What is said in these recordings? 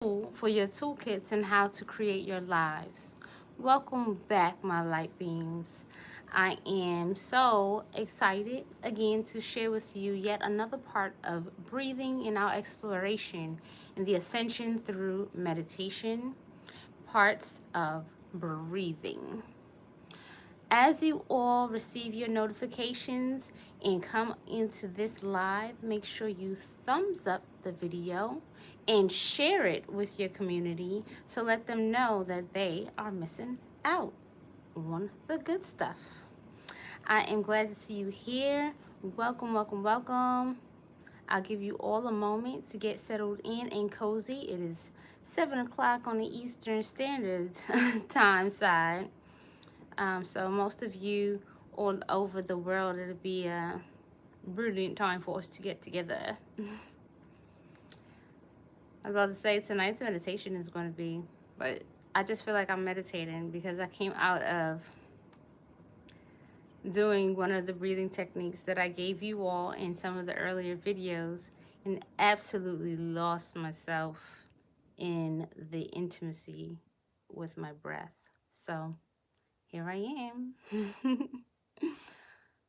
for your toolkits and how to create your lives. Welcome back, my light beams. I am so excited again to share with you yet another part of breathing in our exploration in the ascension through meditation, parts of breathing. As you all receive your notifications and come into this live, make sure you thumbs up the video and share it with your community so let them know that they are missing out on the good stuff. I am glad to see you here. Welcome, welcome, welcome. I'll give you all a moment to get settled in and cozy. It is 7 o'clock on the Eastern Standard Time side. So most of you all over the world, it'll be a brilliant time for us to get together. I was about to say tonight's meditation is going to be, but I just feel like I'm meditating because I came out of doing one of the breathing techniques that I gave you all in some of the earlier videos and absolutely lost myself in the intimacy with my breath. So here I am.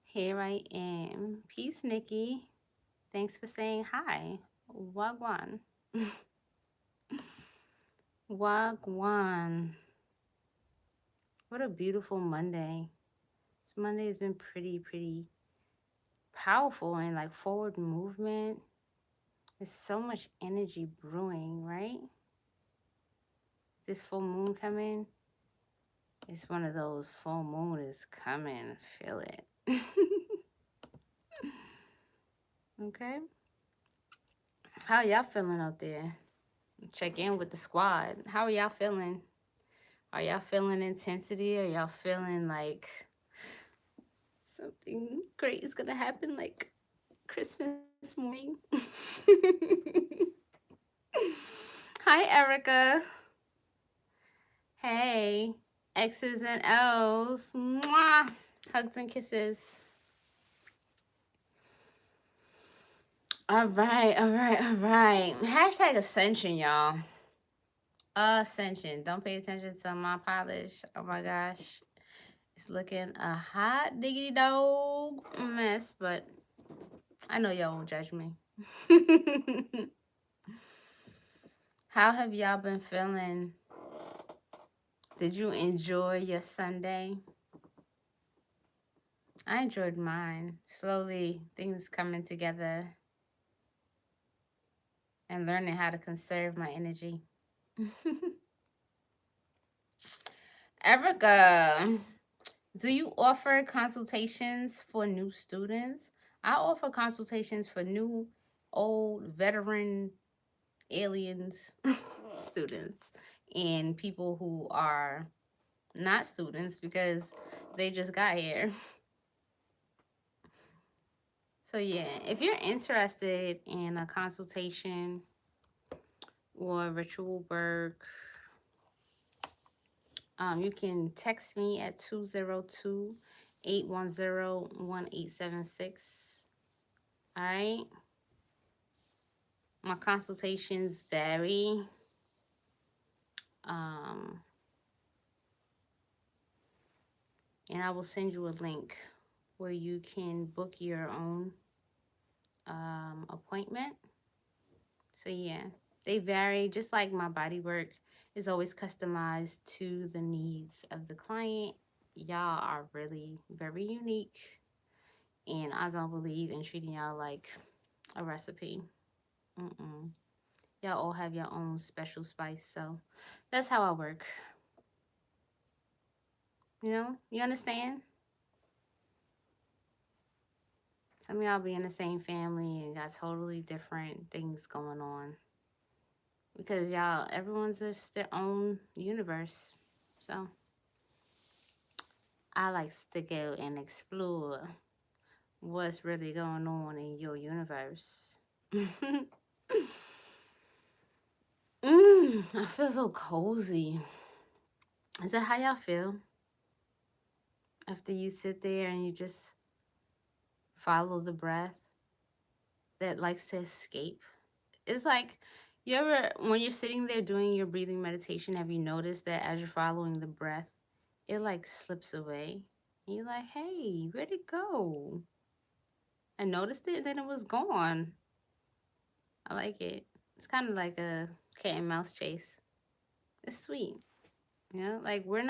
Here I am. Peace, Nikki. Thanks for saying hi. Wagwan. Wagwan. What a beautiful Monday. This Monday has been pretty powerful and like forward movement. There's so much energy brewing, right? This full moon coming. It's one of those full moon is coming. Feel it. Okay. How y'all feeling out there? Check in with the squad. How are y'all feeling? Are y'all feeling intensity? Are y'all feeling like something great is gonna happen like Christmas morning? Hi, Erica. Hey, X's and O's. Mwah. Hugs and kisses. All right, all right, all right. Hashtag ascension, y'all. Ascension. Don't pay attention to my polish. Oh my gosh. It's looking a hot diggity dog mess, but I know y'all won't judge me. How have y'all been feeling? Did you enjoy your Sunday? I enjoyed mine. Slowly, things coming together and learning how to conserve my energy. Erica, do you offer consultations for new students? I offer consultations for new, old, veteran, aliens students and people who are not students because they just got here. So yeah, if you're interested in a consultation or ritual work, you can text me at 202-810-1876. All right. My consultations vary. Um, and I will send you a link where you can book your own appointment. So yeah, they vary. Just like my body work is always customized to the needs of the client. Y'all are really very unique, and I don't believe in treating y'all like a recipe. Mm-mm. Y'all all have your own special spice, so that's how I work. You understand? Some of y'all be in the same family and got totally different things going on. Because y'all, everyone's just their own universe. So I like to go and explore what's really going on in your universe. I feel so cozy. Is that how y'all feel? After you sit there and you just follow the breath that likes to escape. It's like You ever, when you're sitting there doing your breathing meditation, have you noticed that as you're following the breath, it like slips away? And you're like, hey, where'd it go? I noticed it, and then it was gone. I like it. It's kind of like a cat and mouse chase. It's sweet. You know, like we're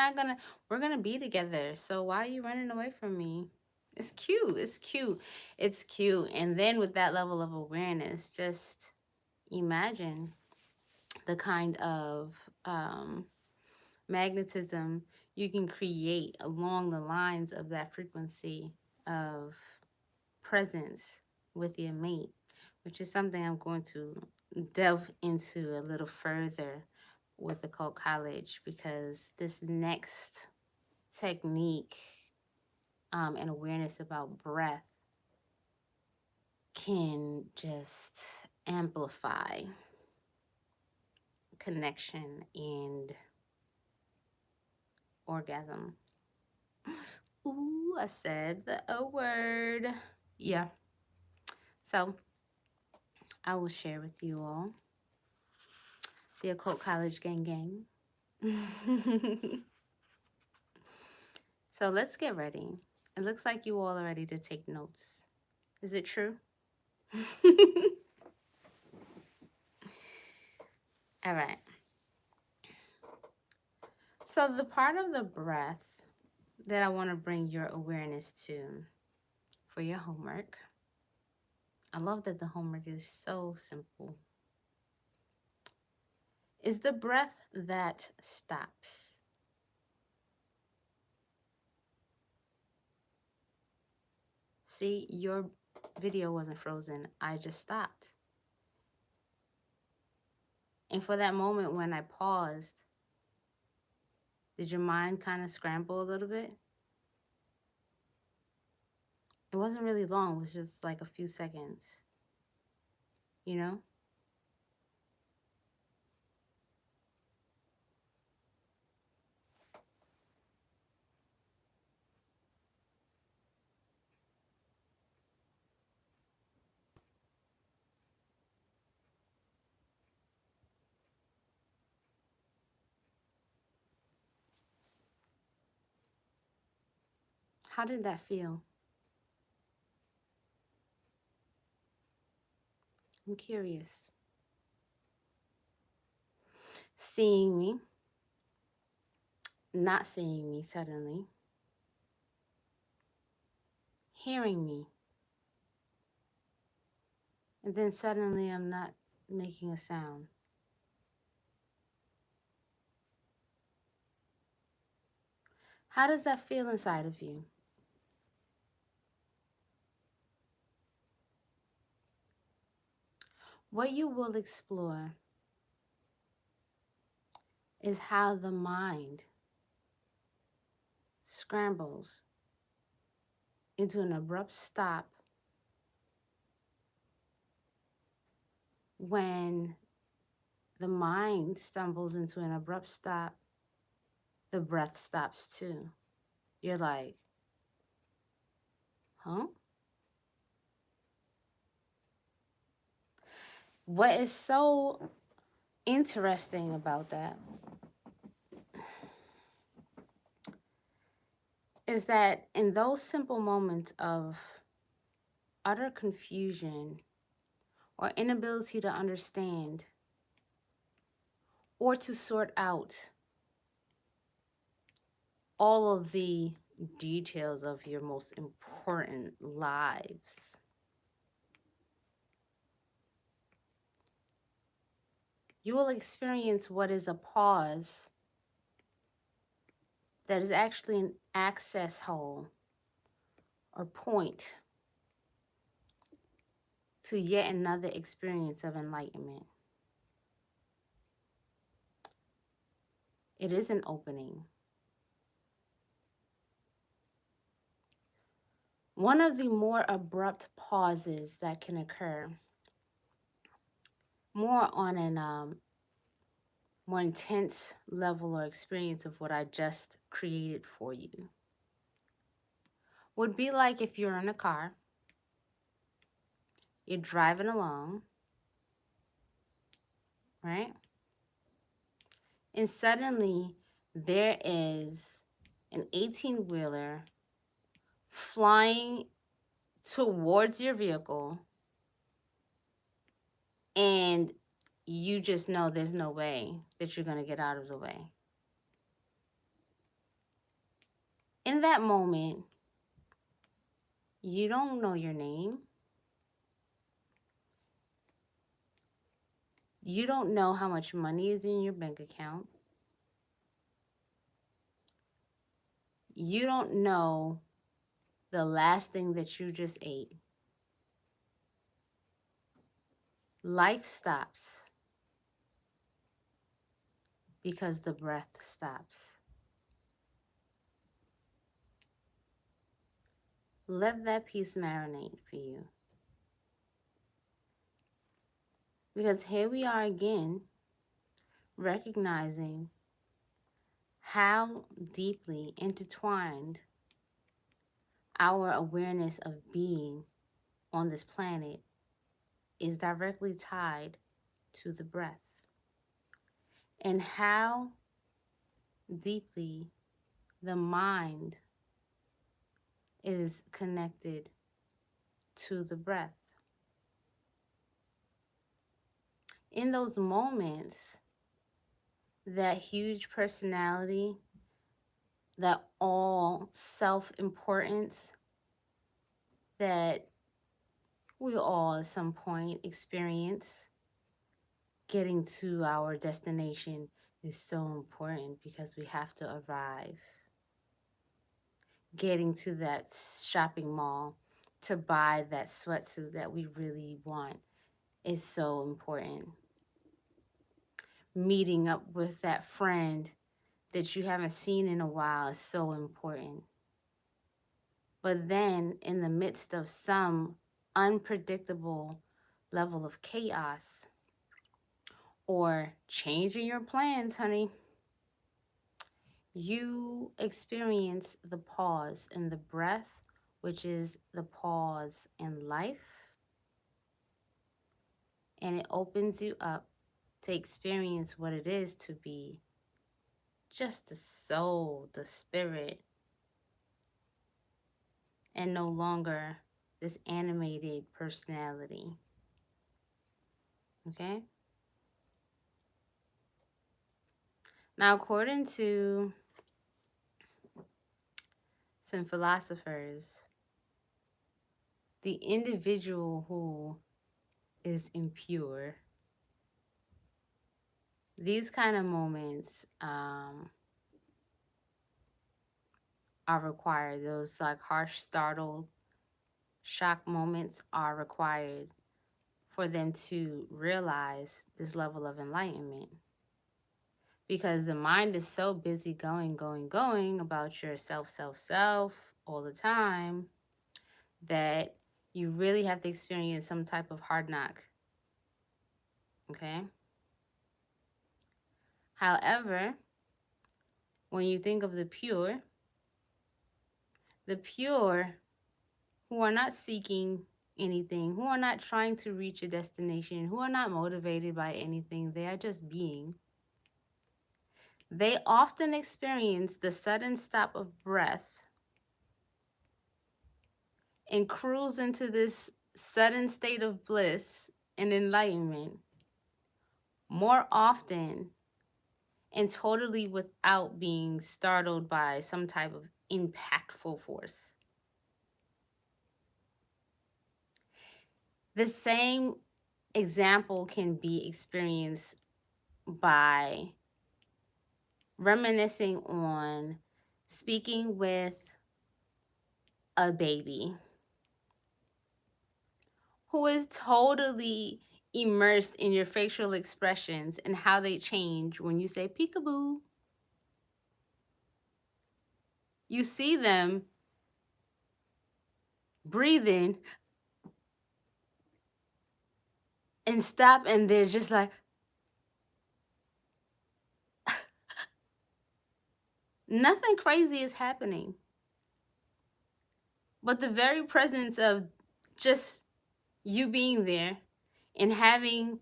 gonna be together. So why are you running away from me? It's cute. It's cute. It's cute. And then with that level of awareness, just imagine the kind of magnetism you can create along the lines of that frequency of presence with your mate, which is something I'm going to delve into a little further with Occult College, because this next technique and awareness about breath can just amplify connection and orgasm. Ooh, I said the O word. Yeah. So I will share with you all the Occult College Gang Gang. So let's get ready. It looks like you all are ready to take notes. Is it true? All right. So the part of the breath that I want to bring your awareness to for your homework. I love that the homework is so simple. Is the breath that stops. See, your video wasn't frozen. I just stopped. And for that moment when I paused, did your mind kind of scramble a little bit? It wasn't really long. It was just like a few seconds. You know? How did that feel? I'm curious. Seeing me, not seeing me suddenly, hearing me, and then suddenly I'm not making a sound. How does that feel inside of you? What you will explore is how the mind scrambles into an abrupt stop when the mind stumbles into an abrupt stop, the breath stops too. You're like, huh? What is so interesting about that is that in those simple moments of utter confusion or inability to understand or to sort out all of the details of your most important lives, you will experience what is a pause that is actually an access hole or point to yet another experience of enlightenment. It is an opening. One of the more abrupt pauses that can occur, more on an more intense level or experience of what I just created for you, would be like if you're in a car, you're driving along, right? And suddenly there is an 18-wheeler flying towards your vehicle, and you just know there's no way that you're going to get out of the way. In that moment, you don't know your name. You don't know how much money is in your bank account. You don't know the last thing that you just ate. Life stops because the breath stops. Let that piece marinate for you. Because here we are again, recognizing how deeply intertwined our awareness of being on this planet is directly tied to the breath, and how deeply the mind is connected to the breath. In those moments, that huge personality, that all self-importance that we all at some point experience, getting to our destination is so important because we have to arrive. Getting to that shopping mall to buy that sweatsuit that we really want is so important. Meeting up with that friend that you haven't seen in a while is so important. But then, in the midst of some unpredictable level of chaos or changing your plans, honey, you experience the pause in the breath, which is the pause in life, and it opens you up to experience what it is to be just the soul, the spirit, and no longer this animated personality. Okay? Now, according to some philosophers, the individual who is impure, these kind of moments are required. Those like harsh, startled, shock moments are required for them to realize this level of enlightenment. Because the mind is so busy going about your self all the time that you really have to experience some type of hard knock. Okay? However, when you think of the pure who are not seeking anything, who are not trying to reach a destination, who are not motivated by anything, they are just being. They often experience the sudden stop of breath and cruise into this sudden state of bliss and enlightenment more often and totally without being startled by some type of impactful force. The same example can be experienced by reminiscing on speaking with a baby who is totally immersed in your facial expressions and how they change when you say peekaboo. You see them breathing and stop, and they're just like, nothing crazy is happening. But the very presence of just you being there and having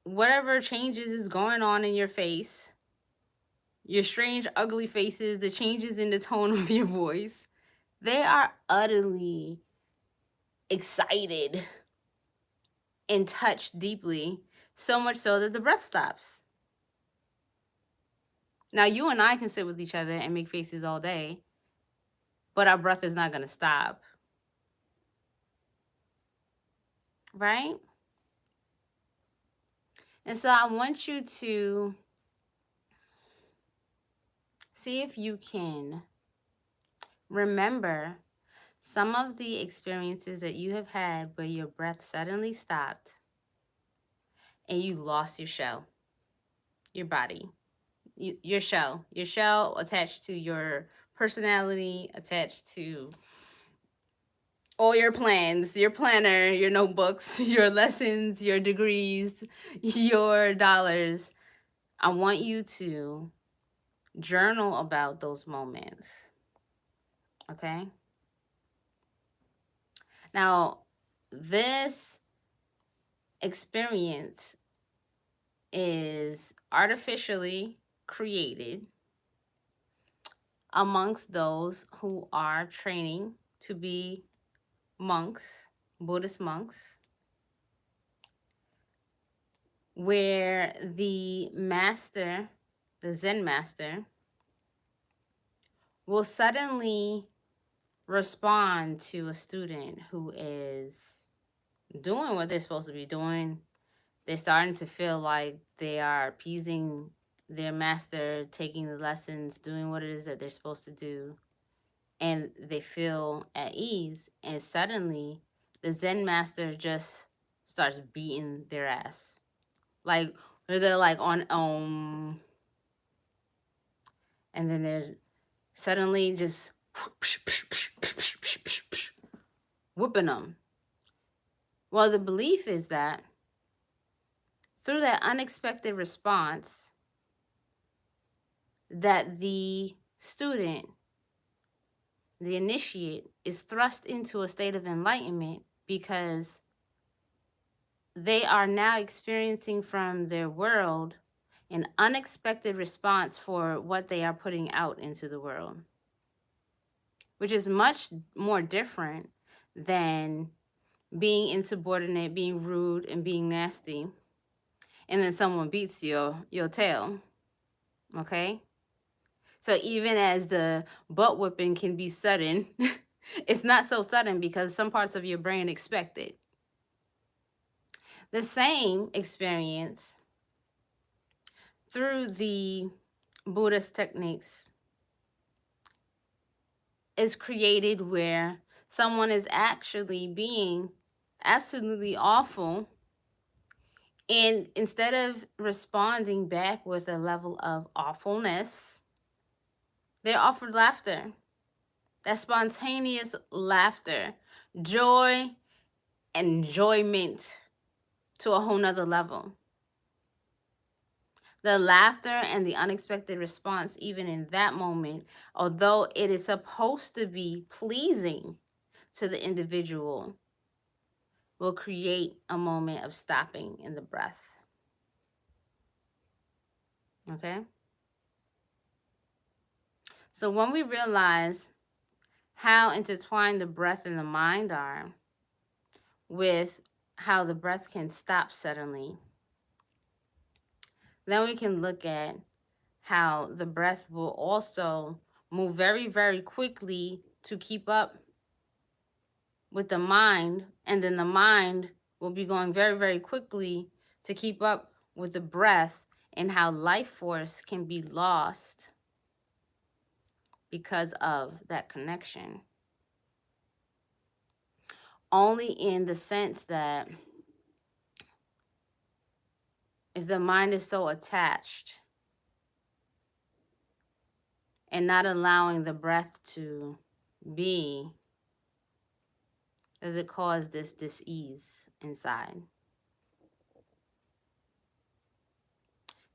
whatever changes is going on in your face, your strange, ugly faces, the changes in the tone of your voice, they are utterly excited and touched deeply, so much so that the breath stops. Now, you and I can sit with each other and make faces all day, but our breath is not going to stop, right? And so I want you to see if you can remember some of the experiences that you have had where your breath suddenly stopped and you lost your shell, your body, your shell attached to your personality, attached to all your plans, your planner, your notebooks, your lessons, your degrees, your dollars. I want you to journal about those moments. Okay? Now, this experience is artificially created amongst those who are training to be monks, Buddhist monks, where the master, the Zen master, will suddenly respond to a student who is doing what they're supposed to be doing. They're starting to feel like they are appeasing their master, taking the lessons, doing what it is that they're supposed to do, and they feel at ease. And suddenly, the Zen master just starts beating their ass. Like, they're like on and then they're suddenly just whooping them. Well, the belief is that through that unexpected response, that the student, the initiate, is thrust into a state of enlightenment because they are now experiencing from their world an unexpected response for what they are putting out into the world, which is much more different than being insubordinate, being rude, and being nasty, and then someone beats your tail. Okay? So even as the butt whipping can be sudden, it's not so sudden because some parts of your brain expect it. The same experience through the Buddhist techniques is created where someone is actually being absolutely awful, and instead of responding back with a level of awfulness, they're offered laughter. That spontaneous laughter, joy, enjoyment to a whole nother level. The laughter and the unexpected response, even in that moment, although it is supposed to be pleasing to the individual, will create a moment of stopping in the breath. Okay? So when we realize how intertwined the breath and the mind are with how the breath can stop suddenly, then we can look at how the breath will also move very, very quickly to keep up with the mind, and then the mind will be going very, very quickly to keep up with the breath, and how life force can be lost because of that connection. Only in the sense that if the mind is so attached and not allowing the breath to be, does it cause this dis-ease inside?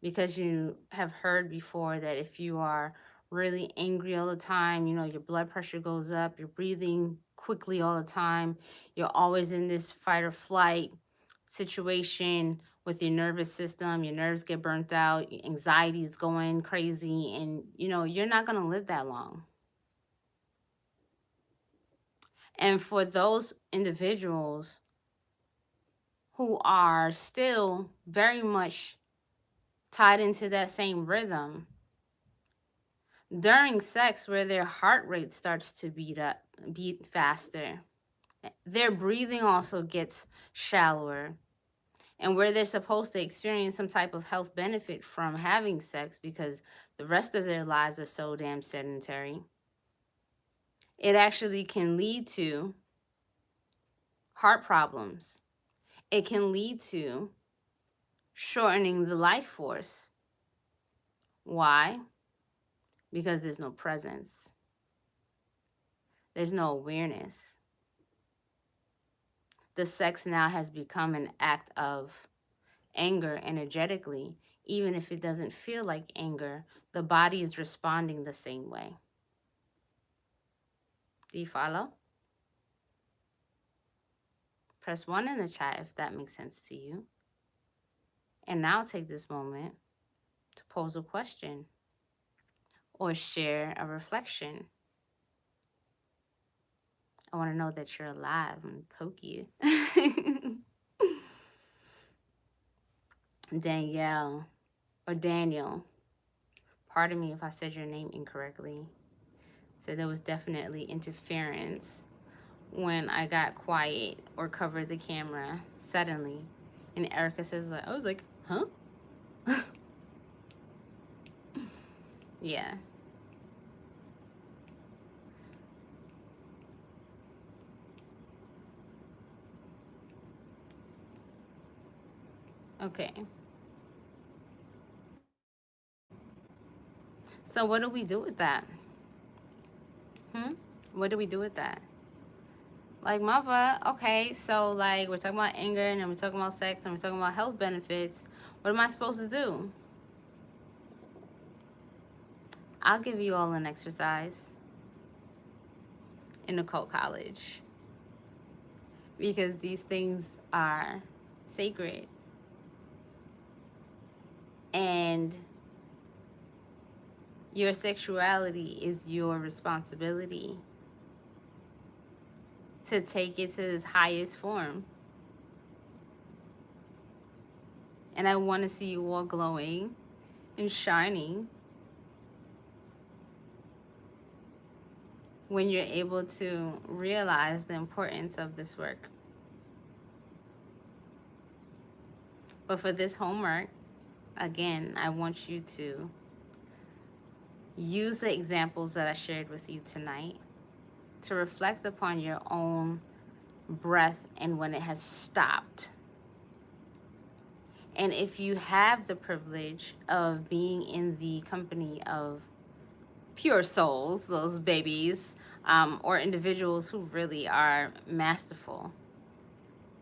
Because you have heard before that if you are really angry all the time, your blood pressure goes up, you're breathing quickly all the time, you're always in this fight or flight situation with your nervous system. Your nerves get burnt out, anxiety is going crazy, and you're not going to live that long. And for those individuals who are still very much tied into that same rhythm, during sex where their heart rate starts to beat faster, their breathing also gets shallower, and where they're supposed to experience some type of health benefit from having sex because the rest of their lives are so damn sedentary, it actually can lead to heart problems. It can lead to shortening the life force. Why? Because there's no presence. There's no awareness. The sex now has become an act of anger energetically. Even if it doesn't feel like anger, the body is responding the same way. Do you follow? Press 1 in the chat if that makes sense to you. And now take this moment to pose a question or share a reflection. I want to know that you're alive and poke you. Danielle or Daniel, pardon me if I said your name incorrectly. So there was definitely interference when I got quiet or covered the camera suddenly. And Erica says, I was like, huh? Yeah. Okay. So what do we do with that? What do we do with that? Like, mother, okay, so like we're talking about anger and then we're talking about sex and we're talking about health benefits. What am I supposed to do? I'll give you all an exercise in occult college because these things are sacred. And your sexuality is your responsibility to take it to its highest form. And I want to see you all glowing and shining when you're able to realize the importance of this work. But for this homework, again, I want you to use the examples that I shared with you tonight to reflect upon your own breath and when it has stopped. And if you have the privilege of being in the company of pure souls, those babies, or individuals who really are masterful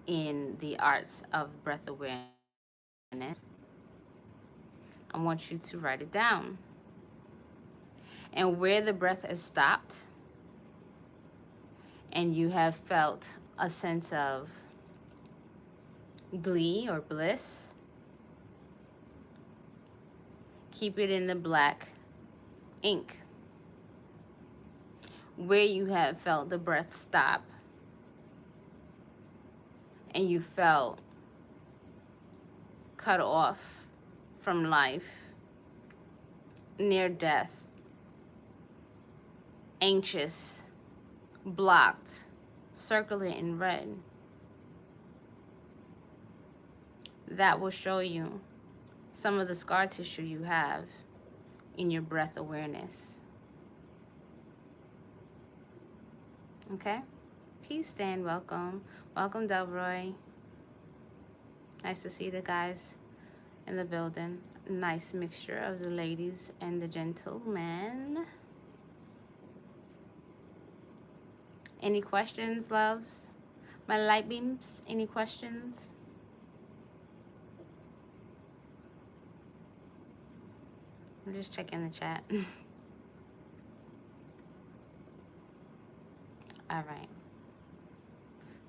in the arts of breath awareness, I want you to write it down. And where the breath has stopped and you have felt a sense of glee or bliss, keep it in the black ink. Where you have felt the breath stop and you felt cut off from life, near death, anxious, blocked, circle it in red. That will show you some of the scar tissue you have in your breath awareness. Okay? Peace, Stan. Welcome. Welcome, Delroy. Nice to see the guys in the building. Nice mixture of the ladies and the gentlemen. Any questions, loves? My light beams, any questions? I'm just checking the chat. All right.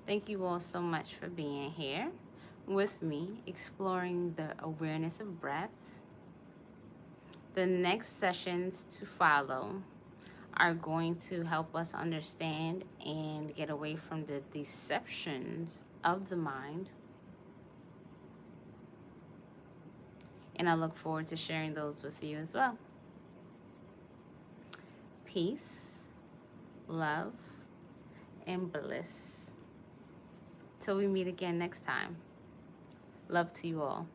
Thank you all so much for being here. with me, exploring the awareness of breath. The next sessions to follow are going to help us understand and get away from the deceptions of the mind. And I look forward to sharing those with you as well. Peace, love, and bliss. Till we meet again next time. Love to you all.